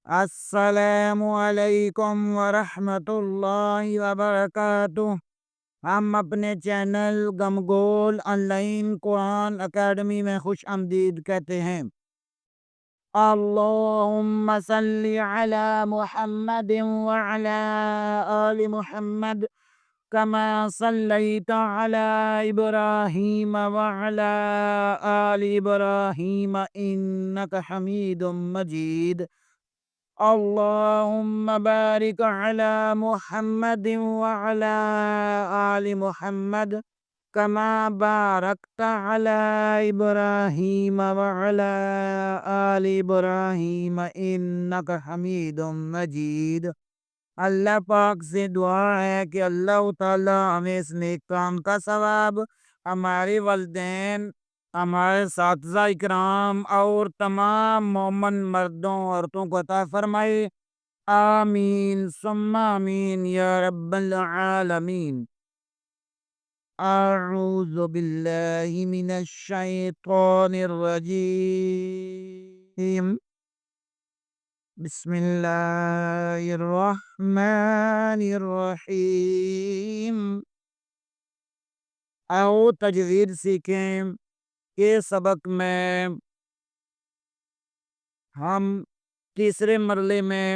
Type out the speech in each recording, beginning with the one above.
السلام علیکم ورحمۃ اللہ وبرکاتہ۔ ہم اپنے چینل گمگول آن لائن قرآن اکیڈمی میں خوش آمدید کہتے ہیں۔ اللہم صلی علی محمد وعلی آل محمد کما صلیت علی ابراہیم وعلی آل ابراہیم انک حمید مجید۔ اللہم بارک علی محمد وعلی آل محمد کما بارکت علی ابراہیم وعلی آل ابراہیم انک حمید مجید۔ اللہ پاک سے دعا ہے کہ اللہ تعالی ہمیں اس نیک کام کا ثواب، ہمارے والدین، ہمارے اساتذہ اکرام اور تمام مومن مردوں عورتوں کو عطا فرمائے۔ آمین ثم آمین یا رب العالمین۔ اعوذ باللہ من الشیطان الرجیم، بسم اللہ الرحمن الرحیم۔ آؤ تجوید سیکھیں۔ کے سبق میں ہم تیسرے مرحلے میں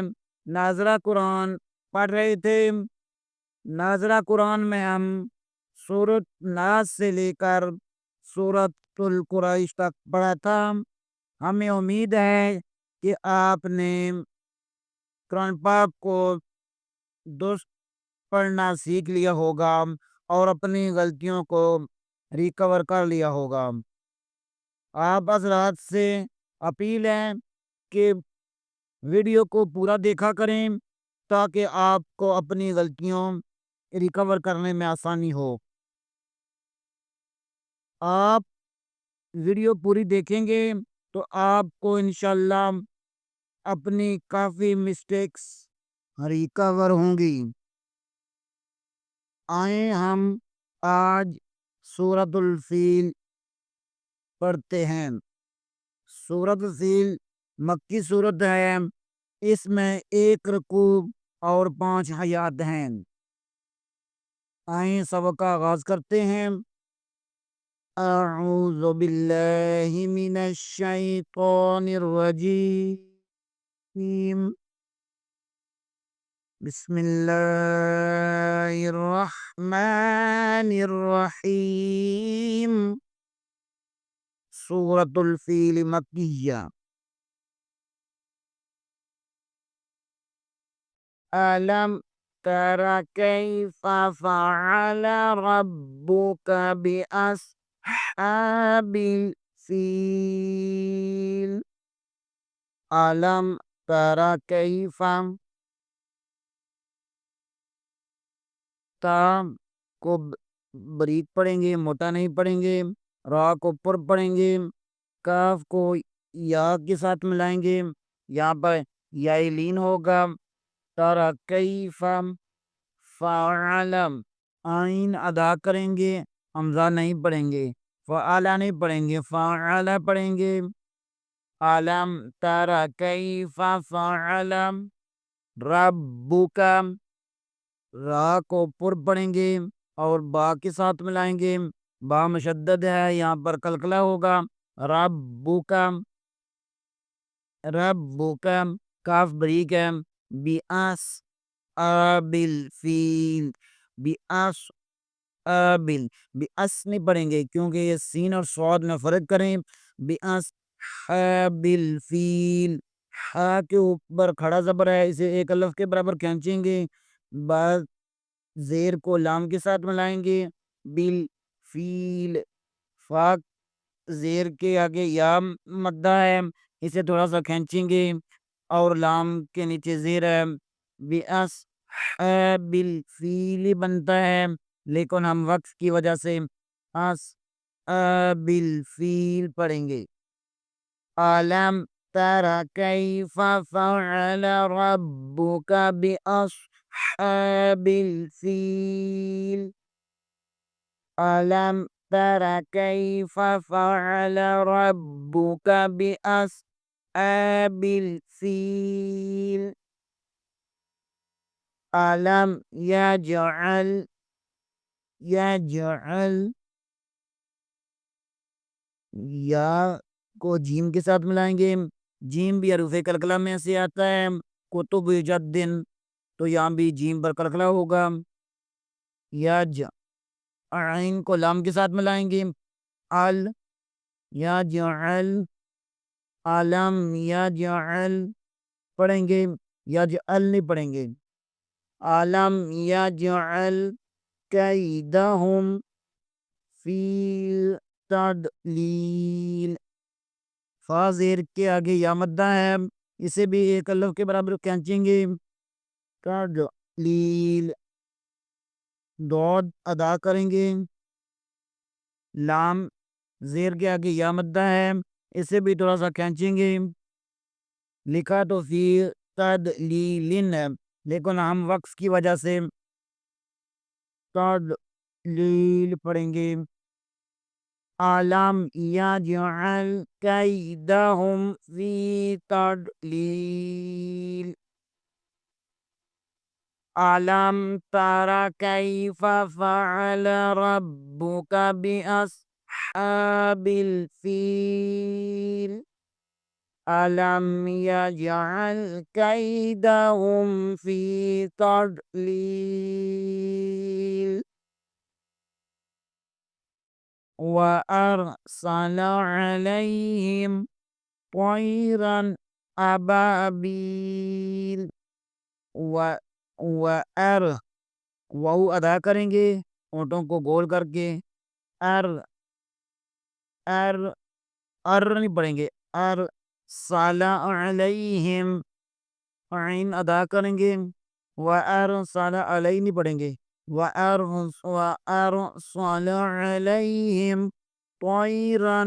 ناظرہ قرآن پڑھ رہے تھے۔ ناظرہ قرآن میں ہم سورۃ ناس سے لے کر سورۃ القریش تک پڑھا تھا۔ ہمیں امید ہے کہ آپ نے قرآن پاک کو درست پڑھنا سیکھ لیا ہوگا اور اپنی غلطیوں کو ریکور کر لیا ہوگا۔ آپ حضرات سے اپیل ہے کہ ویڈیو کو پورا دیکھا کریں تاکہ آپ کو اپنی غلطیوں ریکور کرنے میں آسانی ہو۔ آپ ویڈیو پوری دیکھیں گے تو آپ کو انشاءاللہ اپنی کافی مسٹیکس ریکور ہوں گی۔ آئیں ہم آج سورۃ الفیل پڑھتے ہیں۔ سورۃ الفیل مکی سورت ہے۔ اس میں 1 رکوع اور 5 آیات ہیں۔ آئیں سبق کا آغاز کرتے ہیں۔ اعوذ باللہ من الشیطان الرجیم، بسم اللہ الرحمن الرحیم۔ سورۃ الفیل مکیہ۔ ألم تر كيف فعل ربك بأصحاب الفيل؟ ألم تر كيف، تا کو بریک پڑھیں گے، موٹا نہیں پڑھیں گے۔ را کو پر پڑھیں گے۔ کاف کو یا کے ساتھ ملائیں گے، یہاں پر یا لین ہوگا۔ تارا کیف، فعل، آئین ادا کریں گے، حمزہ نہیں پڑھیں گے، فعل نہیں پڑھیں گے، فعل پڑھیں گے۔ علم تارا کیف فعل ربک، را کو پر پڑھیں گے اور با کے ساتھ ملائیں گے، با مشدد ہے، یہاں پر قلقلہ ہوگا۔ ربک، ربک، کاف بریک ہے۔ بِأَصْحَابِ الْفِيلِ، بِأَصْحَابِ، بِأَصْ نہیں پڑھیں گے کیونکہ یہ سین اور صاد میں فرق کریں۔ بِأَصْحَابِ الْفِيلِ، ہا کے اوپر کھڑا زبر ہے، اسے ایک الف کے برابر کھینچیں گے، بعد زیر کو لام کے ساتھ ملائیں گے۔ بالفیل، فا زیر کے آگے یا مدہ ہے، اسے تھوڑا سا کھینچیں گے اور لام کے نیچے زیر ہے۔ بِأَصْحَابِ الْفِيلِ بنتا ہے، لیکن ہم وقف کی وجہ سے أَصْحَابِ الْفِيلِ پڑھیں گے۔ أَلَمْ تَرَ كَيْفَ فَعَلَ رَبُّكَ بِأَصْحَابِ الْفِيلِ؟ أَلَمْ تَرَ كَيْفَ فَعَلَ رَبُّكَ بِأَصْحَابِ الْفِيلِ؟ علم یجعل، یجعل، یا کو جیم کے ساتھ ملائیں گے، جیم بھی حروف کلکلہ میں سے آتا ہے، کتب جدن، تو یہاں بھی جیم پر کلکلہ ہوگا، یج، عین کو لام کے ساتھ ملائیں گے، ال، یجعل، علم یجعل پڑھیں گے، یجعل نہیں پڑھیں گے، علم یجعل کیدہم فی تضلیل، فا زیر کے آگے یا مدہ ہے، اسے بھی ایک الف کے برابر کھینچیں گے، تضلیل، دود ادا کریں گے، لام زیر کے آگے یا مدہ ہے، اسے بھی تھوڑا سا کھینچیں گے، لکھا تو فی تضلیل ہے لیکن ہم وقف کی وجہ سے تضلیل پڑھیں گے، علم یجعل کیدہم فی تضلیل، علم تر کیف فعل ربک باصحاب الفیل، علم یجعل کیدہم فی تضلیل، وَأَرْسَلَ عَلَيْهِمْ طَيْرًا أَبَابِيلَ، واو ادا کریں گے ہونٹوں کو گول کر کے، ار، ار، ار نہیں پڑھیں گے، ار، سَلَ عَلَيْهِمْ، عین ادا کریں گے، وَأَرْسَلَ عَلَيْهِمْ نہیں پڑھیں گے، وَأَرْسَلَ عَلَيْهِمْ طَيْرًا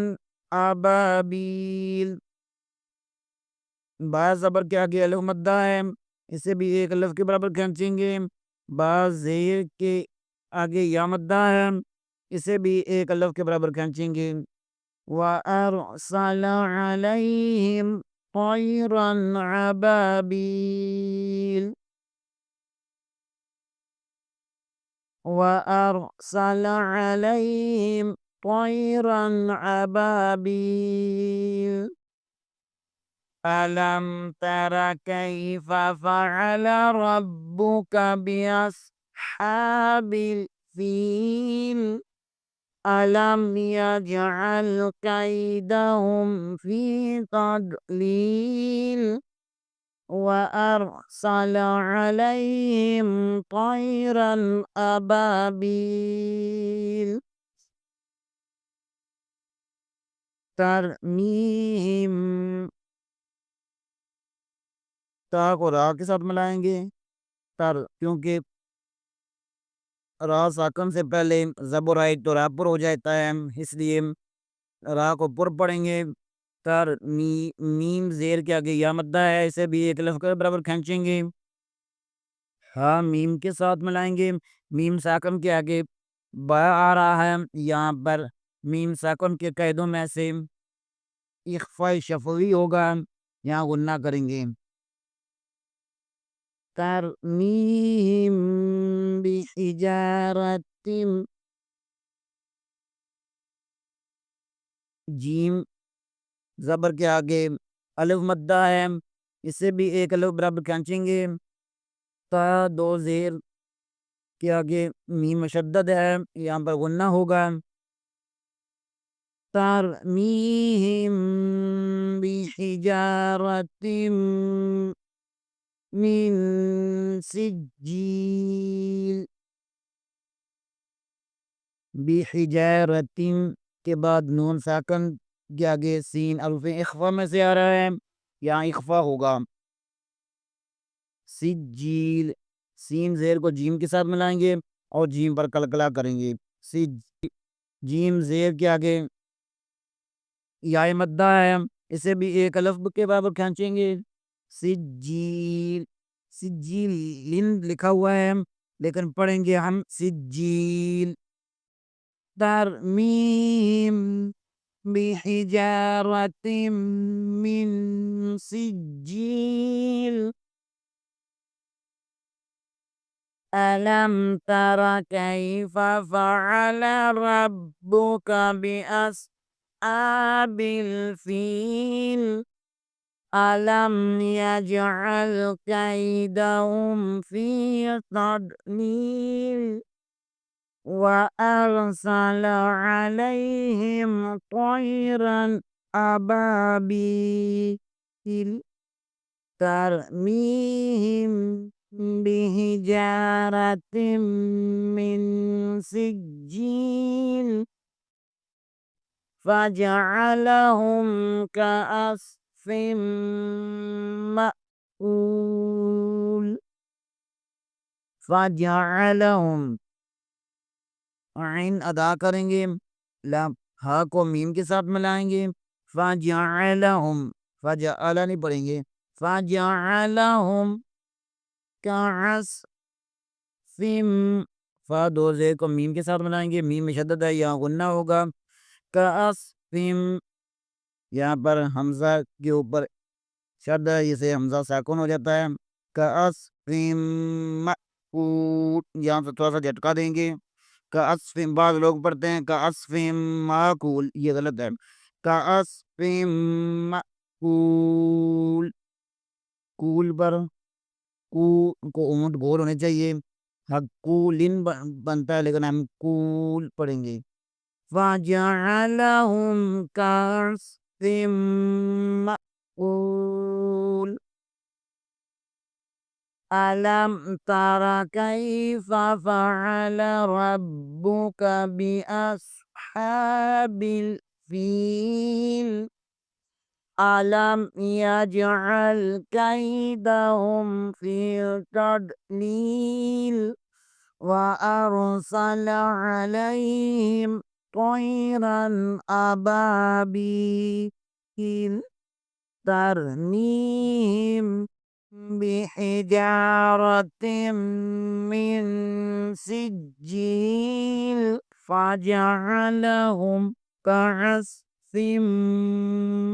أَبَابِيلَ، با زبر کے آگے الف مدہ ہے، اسے بھی ایک الف کے برابر کھینچیں گے، با زیر کے آگے یا مدہ ہے، اسے بھی ایک الف کے برابر کھینچیں گے، وَأَرْسَلَ عَلَيْهِمْ طَيْرًا أَبَابِيلَ، وَأَرْسَلَ عَلَيْهِمْ طَيْرًا أَبَابِيلَ، أَلَمْ تَرَ كَيْفَ فَعَلَ رَبُّكَ بِأَصْحَابِ الْفِيلِ، أَلَمْ يَجْعَلْ كَيْدَهُمْ فِي تَضْلِيلٍ، وَأَرْسَلَ عَلَيْهِمْ طَيْرًا أَبَابِيلَ تَرْمِيهِمْ، تا کو را کے ساتھ ملائیں گے، تر، کیونکہ را ساکن سے پہلے زبر آئے تو را پر ہو جاتا ہے، اس لیے را کو پر پڑھیں گے، تر، میم زیر کے آگے یا مدہ ہے، اسے بھی ایک لفظ کے برابر کھینچیں گے، ہاں میم کے ساتھ ملائیں گے، میم ساکن کے آگے با آ رہا ہے، یہاں پر میم ساکن کے قیدوں میں سے اخفاء شفوی ہوگا، یہاں غنہ کریں گے، ترمیم بحجارت، جیم زبر کے آگے الف مدہ ہے، اسے بھی ایک الف برابر کھینچیں گے، تا دو زیر کے آگے میم مشدد ہے، یہاں پر غنہ ہوگا، ترمیم بحجارت من سجیل، بحجارت کے بعد نون ساکن کے آگے سین حروف اخفا میں سے آ رہا ہے، یہاں اخفا ہوگا، سجیل، سین زیر کو جیم کے ساتھ ملائیں گے اور جیم پر کلکلا کریں گے، جیم زیر کے آگے یا مدہ ہے، اسے بھی ایک الف کے برابر کھینچیں گے، سجیل، سجیل لکھا ہوا ہے لیکن پڑھیں گے ہم سجیل، ترمیم بحجارت من سجیل، ألم تر كيف فعل ربك بأصحاب الفيل ألم يجعل كيدهم في تضليل وأرسل عليهم طيرا أبابيل ترميهم بحجارة من سجيل فجعلهم كعصف مأكول فجعلهم عین ادا کریں گے، لام ہا کو میم کے ساتھ ملائیں گے، فجعلهم فجعل نہیں پڑھیں گے، فجعلهم كعصف فا دو زے کو میم کے ساتھ ملائیں گے، میم میں شدت ہے، یہاں غنہ ہوگا، کعصف یہاں پر حمزہ کے اوپر شد ہے، اسے حمزہ ساکن ہو جاتا ہے، کعصف مأکول یہاں سے تھوڑا سا جھٹکا دیں گے، کعصف بعض لوگ پڑھتے ہیں کعصف معقول، یہ غلط ہے، کعصف مأکول کول پر کو اونٹ گول ہونے چاہیے، حقولن بنتا ہے لیکن ہم کول پڑھیں گے، فَجَعَلَهُمْ كَعَصْفٍ مَّأْکُولٍ أَلَمْ تَرَ كَيْفَ فَعَلَ رَبُّكَ بِأَصْحَابِ الْفِيلِ أَلَمْ يَجْعَلْ كَيْدَهُمْ فِي تَضْلِيلٍ وَأَرْسَلَ عَلَيْهِمْ طَيْرًا أَبَابِيلَ تَرْمِيهِمْ بِحِجَارَةٍ مِّن سِجِّيلٍ فَجَعَلَهُمْ كَعَصْفٍ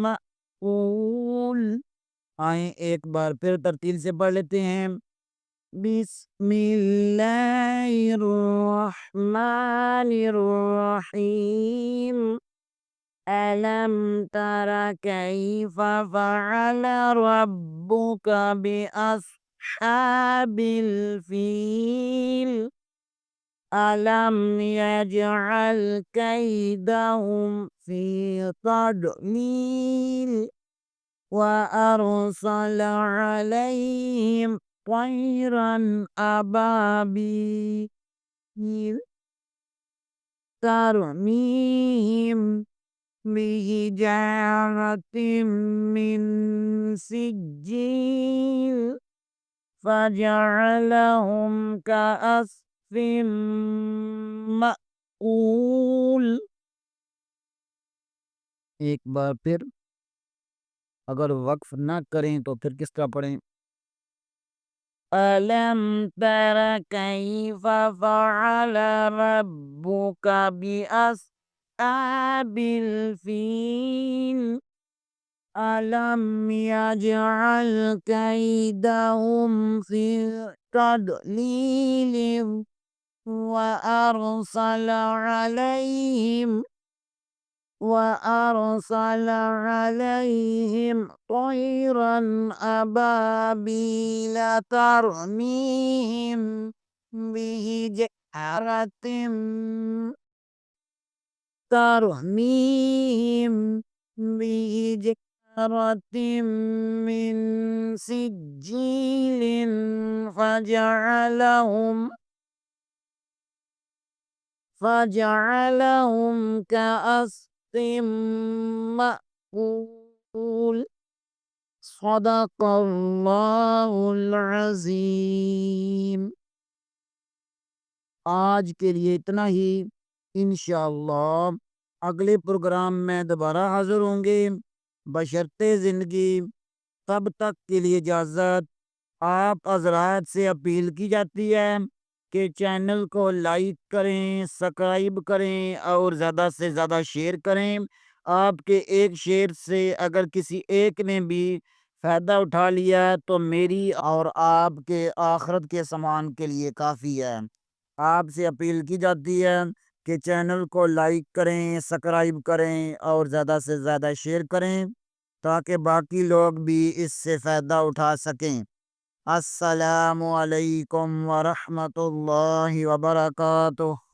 مَّأْکُول آئیں ایک بار پھر ترتیل سے پڑھ لیتے ہیں، بسم اللہ الرحمن الرحیم ألم تر كيف فعل ربك بأصحاب الفيل ألم يجعل كيدهم في تضليل وأرسل عليهم طيرا أبابيل ترميهم بحجارة من سجيل فجعلهم كعصف مأکول ایک بار پھر اگر وقف نہ کریں تو پھر کس طرح پڑھیں، ألم تر كيف فعل ربك بأصحاب الفيل ألم يجعل كيدهم في تضليل وأرسل عليهم طيرا أبابيل ترميهم بحجارة من سجيل فجعلهم كعصف مأکول صدق اللہ العظیم۔ آج کے لیے اتنا ہی، انشاءاللہ اگلے پروگرام میں دوبارہ حاضر ہوں گے بشرط زندگی، تب تک کے لیے اجازت۔ آپ حضرات سے اپیل کی جاتی ہے کہ چینل کو لائک کریں، سبسکرائب کریں اور زیادہ سے زیادہ شیئر کریں۔ آپ کے ایک شیئر سے اگر کسی ایک نے بھی فائدہ اٹھا لیا تو میری اور آپ کے آخرت کے سامان کے لیے کافی ہے۔ آپ سے اپیل کی جاتی ہے کہ چینل کو لائک کریں، سبسکرائب کریں اور زیادہ سے زیادہ شیئر کریں تاکہ باقی لوگ بھی اس سے فائدہ اٹھا سکیں۔ السلام علیکم ورحمۃ اللہ وبرکاتہ۔